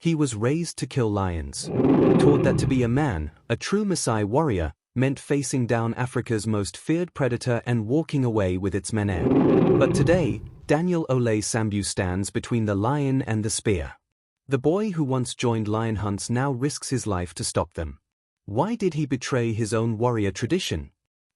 He was raised to kill lions, taught that to be a man, a true Maasai warrior, meant facing down Africa's most feared predator and walking away with its menere. But today, Daniel Ole Sambu stands between the lion and the spear. The boy who once joined lion hunts now risks his life to stop them. Why did he betray his own warrior tradition?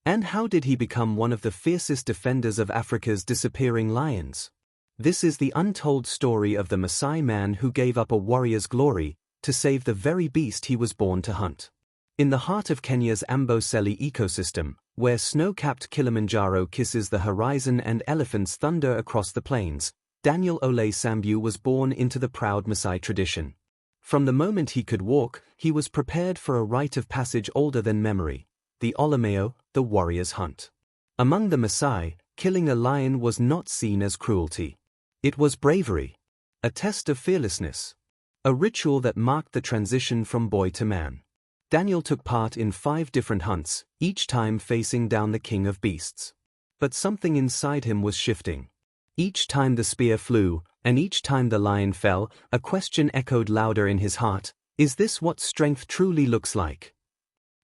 And how did he become one of the fiercest defenders of Africa's disappearing lions? This is the untold story of the Maasai man who gave up a warrior's glory to save the very beast he was born to hunt. In the heart of Kenya's Amboseli ecosystem, where snow-capped Kilimanjaro kisses the horizon and elephants thunder across the plains, Daniel Ole Sambu was born into the proud Maasai tradition. From the moment he could walk, he was prepared for a rite of passage older than memory, the olamayio, the warrior's hunt. Among the Maasai, killing a lion was not seen as cruelty. It was bravery, a test of fearlessness, a ritual that marked the transition from boy to man. Daniel took part in 5 different hunts, each time facing down the king of beasts. But something inside him was shifting. Each time the spear flew, and each time the lion fell, a question echoed louder in his heart: is this what strength truly looks like?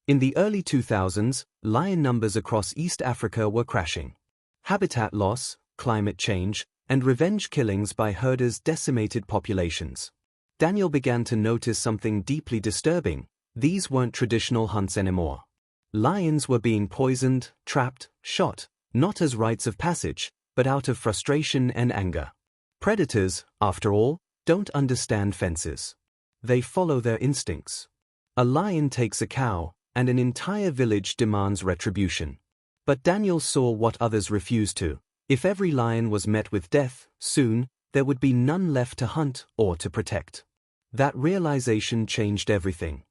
In the early 2000s, lion numbers across East Africa were crashing. Habitat loss, climate change, and revenge killings by herders decimated populations. Daniel began to notice something deeply disturbing. These weren't traditional hunts anymore. Lions were being poisoned, trapped, shot, not as rites of passage, but out of frustration and anger. Predators, after all, don't understand fences. They follow their instincts. A lion takes a cow, and an entire village demands retribution. But Daniel saw what others refused to. If every lion was met with death, soon, there would be none left to hunt or to protect. That realization changed everything.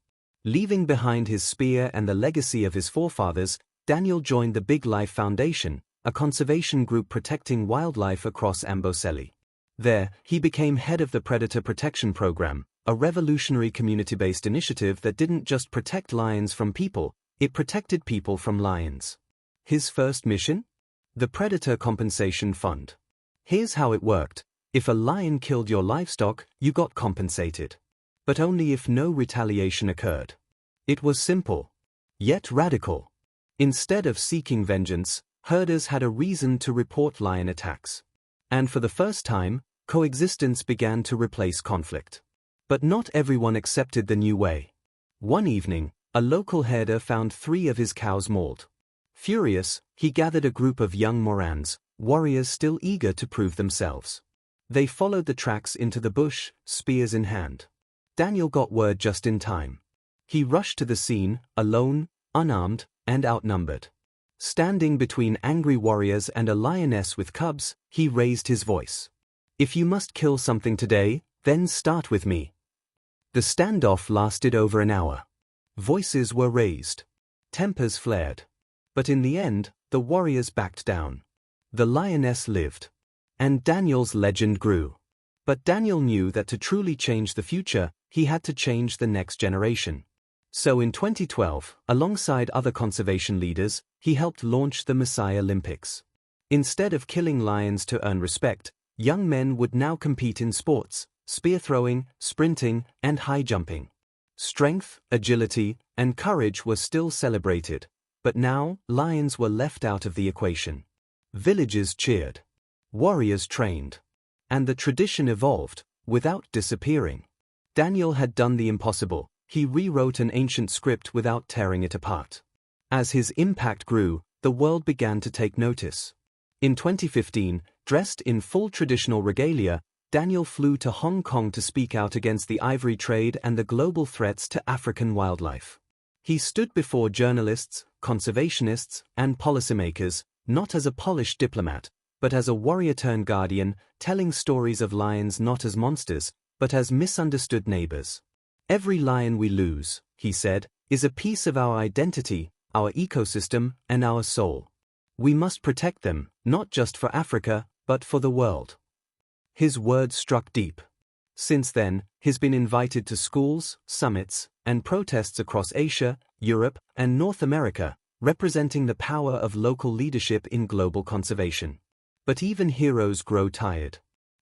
Leaving behind his spear and the legacy of his forefathers, Daniel joined the Big Life Foundation, a conservation group protecting wildlife across Amboseli. There, he became head of the Predator Protection Program, a revolutionary community-based initiative that didn't just protect lions from people, it protected people from lions. His first mission? The Predator Compensation Fund. Here's how it worked. If a lion killed your livestock, you got compensated. But only if no retaliation occurred. It was simple, yet radical. Instead of seeking vengeance, herders had a reason to report lion attacks. And for the first time, coexistence began to replace conflict. But not everyone accepted the new way. One evening, a local herder found 3 of his cows mauled. Furious, he gathered a group of young Morans, warriors still eager to prove themselves. They followed the tracks into the bush, spears in hand. Daniel got word just in time. He rushed to the scene, alone, unarmed, and outnumbered. Standing between angry warriors and a lioness with cubs, he raised his voice. "If you must kill something today, then start with me." The standoff lasted over an hour. Voices were raised. Tempers flared. But in the end, the warriors backed down. The lioness lived. And Daniel's legend grew. But Daniel knew that to truly change the future, he had to change the next generation. So in 2012, alongside other conservation leaders, he helped launch the Maasai Olympics. Instead of killing lions to earn respect, young men would now compete in sports: spear throwing, sprinting, and high jumping. Strength, agility, and courage were still celebrated, but now lions were left out of the equation. Villages cheered. Warriors trained. And the tradition evolved, without disappearing. Daniel had done the impossible. He rewrote an ancient script without tearing it apart. As his impact grew, the world began to take notice. In 2015, dressed in full traditional regalia, Daniel flew to Hong Kong to speak out against the ivory trade and the global threats to African wildlife. He stood before journalists, conservationists, and policymakers, not as a polished diplomat, but as a warrior-turned-guardian, telling stories of lions not as monsters, but as misunderstood neighbors. "Every lion we lose," he said, "is a piece of our identity, our ecosystem, and our soul. We must protect them, not just for Africa, but for the world." His words struck deep. Since then, he's been invited to schools, summits, and protests across Asia, Europe, and North America, representing the power of local leadership in global conservation. But even heroes grow tired.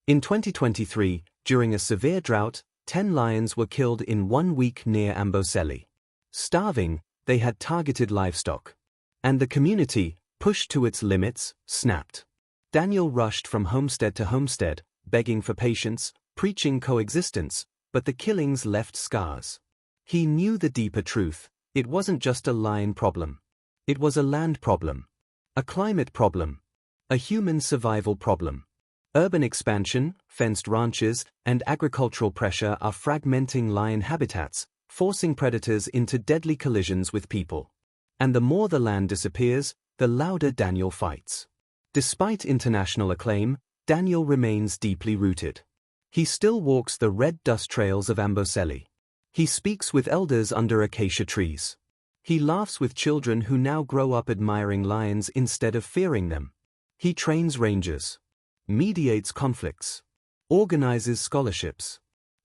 In 2023, during a severe drought, 10 lions were killed in 1 week near Amboseli. Starving, they had targeted livestock. And the community, pushed to its limits, snapped. Daniel rushed from homestead to homestead, begging for patience, preaching coexistence, but the killings left scars. He knew the deeper truth: it wasn't just a lion problem. It was a land problem, a climate problem, a human survival problem. Urban expansion, fenced ranches, and agricultural pressure are fragmenting lion habitats, forcing predators into deadly collisions with people. And the more the land disappears, the louder Daniel fights. Despite international acclaim, Daniel remains deeply rooted. He still walks the red dust trails of Amboseli. He speaks with elders under acacia trees. He laughs with children who now grow up admiring lions instead of fearing them. He trains rangers, mediates conflicts, organizes scholarships.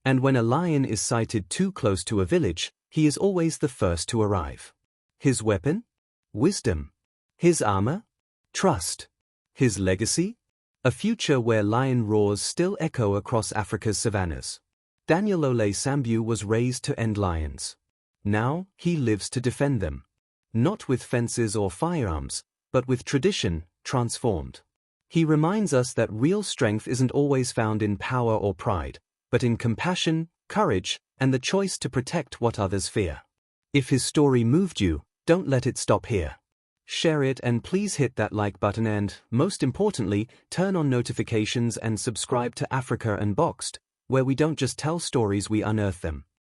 And when a lion is sighted too close to a village, he is always the first to arrive. His weapon? Wisdom. His armor? Trust. His legacy? A future where lion roars still echo across Africa's savannas. Daniel Ole Sambu was raised to end lions. Now, he lives to defend them. Not with fences or firearms, but with tradition, transformed. He reminds us that real strength isn't always found in power or pride, but in compassion, courage, and the choice to protect what others fear. If his story moved you, don't let it stop here. Share it and please hit that like button and, most importantly, turn on notifications and subscribe to Africa Unboxed, where we don't just tell stories, we unearth them.